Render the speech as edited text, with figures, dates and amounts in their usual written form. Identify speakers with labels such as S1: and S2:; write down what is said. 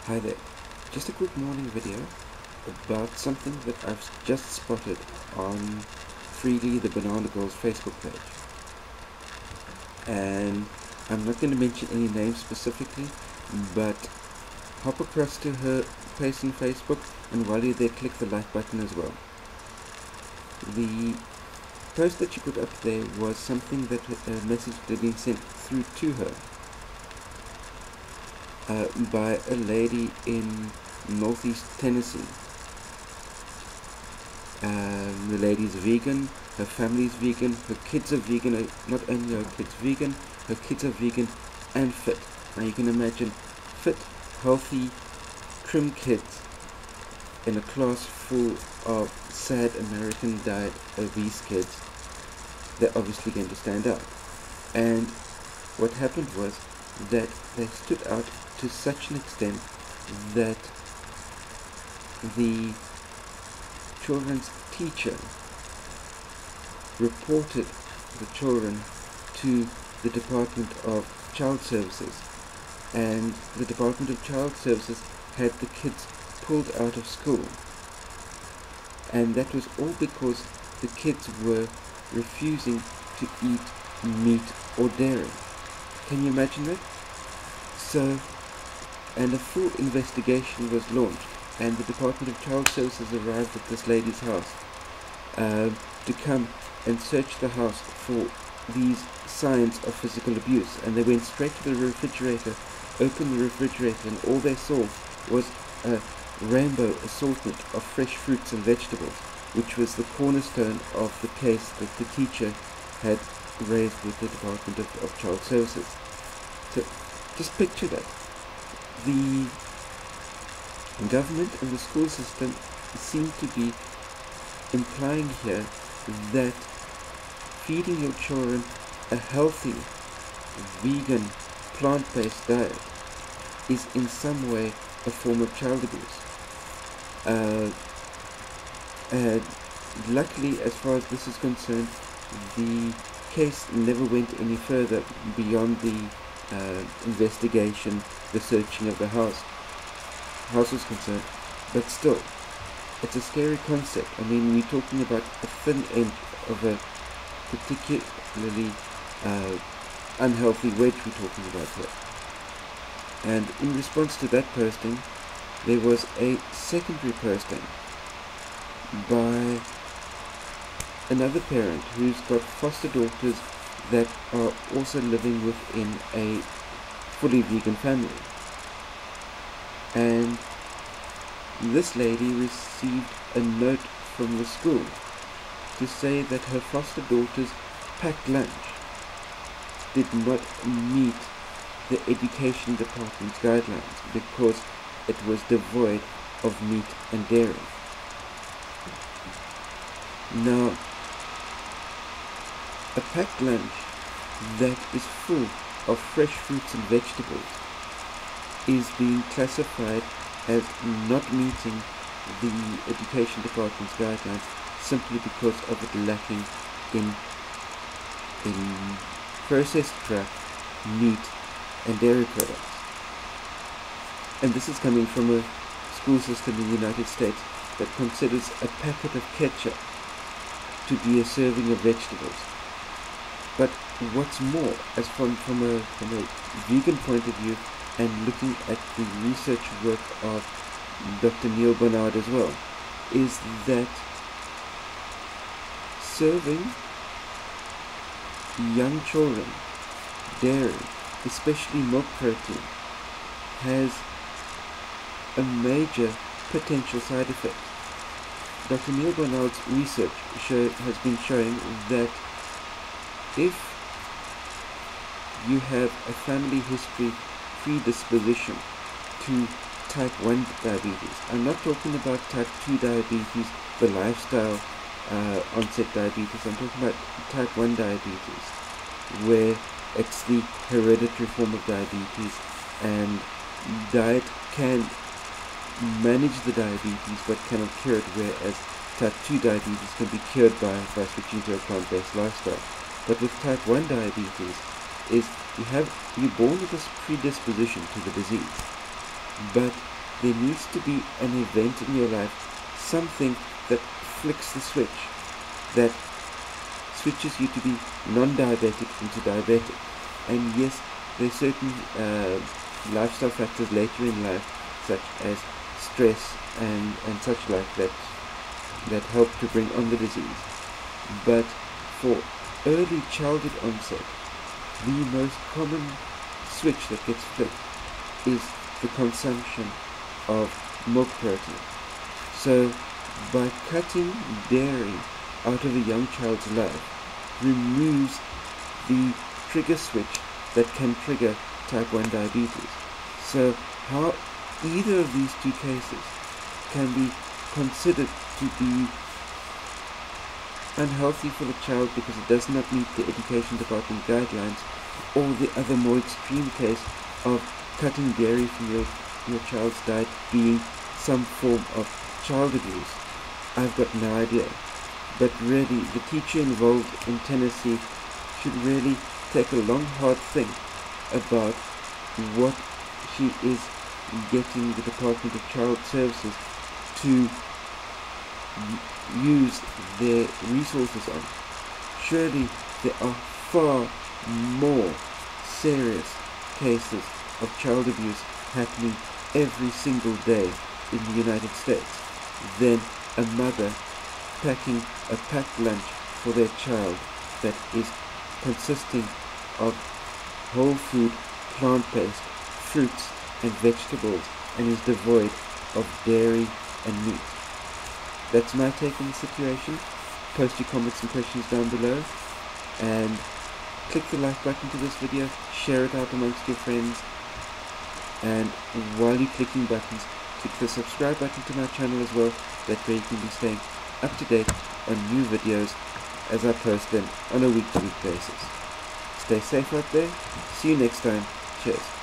S1: Hi there, just a quick morning video about something that I've just spotted on Freely the Banana Girl's Facebook page. And I'm not going to mention any names specifically, but hop across to her page on Facebook, and while you're there, click the like button as well. The post that she put up there was something that a message that had been sent through to her by a lady in northeast Tennessee. The lady's vegan, her family's vegan, her kids are vegan. Not only are her kids vegan, her kids are vegan and fit. Now you can imagine fit, healthy, trim kids in a class full of sad American diet obese kids. They're obviously going to stand out. And what happened was that they stood out to such an extent that the children's teacher reported the children to the Department of Child Services, and the Department of Child Services had the kids pulled out of school, and that was all because the kids were refusing to eat meat or dairy. Can you imagine that? So, and a full investigation was launched, and the Department of Child Services arrived at this lady's house to come and search the house for these signs of physical abuse. And they went straight to the refrigerator, opened the refrigerator, and all they saw was a rainbow assortment of fresh fruits and vegetables, which was the cornerstone of the case that the teacher had raised with the Department of Child Services. So just picture that. The government and the school system seem to be implying here that feeding your children a healthy, vegan, plant-based diet is in some way a form of child abuse. And luckily, as far as this is concerned, the case never went any further beyond the investigation, the searching of the house was concerned. But still, it's a scary concept. I mean, we're talking about a thin end of a particularly unhealthy wedge we're talking about here. And in response to that posting, there was a secondary posting by another parent who's got foster daughters that are also living within a fully vegan family. And this lady received a note from the school to say that her foster daughter's packed lunch did not meet the education department's guidelines because it was devoid of meat and dairy. Now, a packed lunch that is full of fresh fruits and vegetables is being classified as not meeting the education department's guidelines simply because of it lacking in processed crap, meat and dairy products. And this is coming from a school system in the United States that considers a packet of ketchup to be a serving of vegetables. But what's more, as from a vegan point of view, and looking at the research work of Dr. Neil Barnard as well, is that serving young children dairy, especially milk protein, has a major potential side effect. Dr. Neil Barnard's research has been showing that if you have a family history predisposition to type 1 diabetes, I'm not talking about type 2 diabetes, the lifestyle onset diabetes, I'm talking about type 1 diabetes, where it's the hereditary form of diabetes, and diet can manage the diabetes but cannot cure it, whereas type 2 diabetes can be cured by switching to a plant-based lifestyle. But with type 1 diabetes, you're born with this predisposition to the disease. but there needs to be an event in your life, something that flicks the switch, that switches you to be non-diabetic into diabetic. And yes, there's certain lifestyle factors later in life, such as stress and such like that help to bring on the disease. But for early childhood onset, the most common switch that gets flipped is the consumption of milk protein. So by cutting dairy out of a young child's life removes the trigger switch that can trigger type 1 diabetes. So how either of these two cases can be considered to be unhealthy for the child because it does not meet the education department guidelines, or the other more extreme case of cutting dairy from your child's diet being some form of child abuse, I've got no idea. But really, the teacher involved in Tennessee should really take a long, hard think about what she is getting the Department of Child Services to use their resources on. Surely there are far more serious cases of child abuse happening every single day in the United States than a mother packing a packed lunch for their child that is consisting of whole food, plant-based, fruits and vegetables, and is devoid of dairy and meat. That's my take on the situation. Post your comments and questions down below, and click the like button to this video, share it out amongst your friends, and while you're clicking buttons, click the subscribe button to my channel as well. That way you can be staying up to date on new videos as I post them on a week-to-week basis. Stay safe out there. See you next time. Cheers.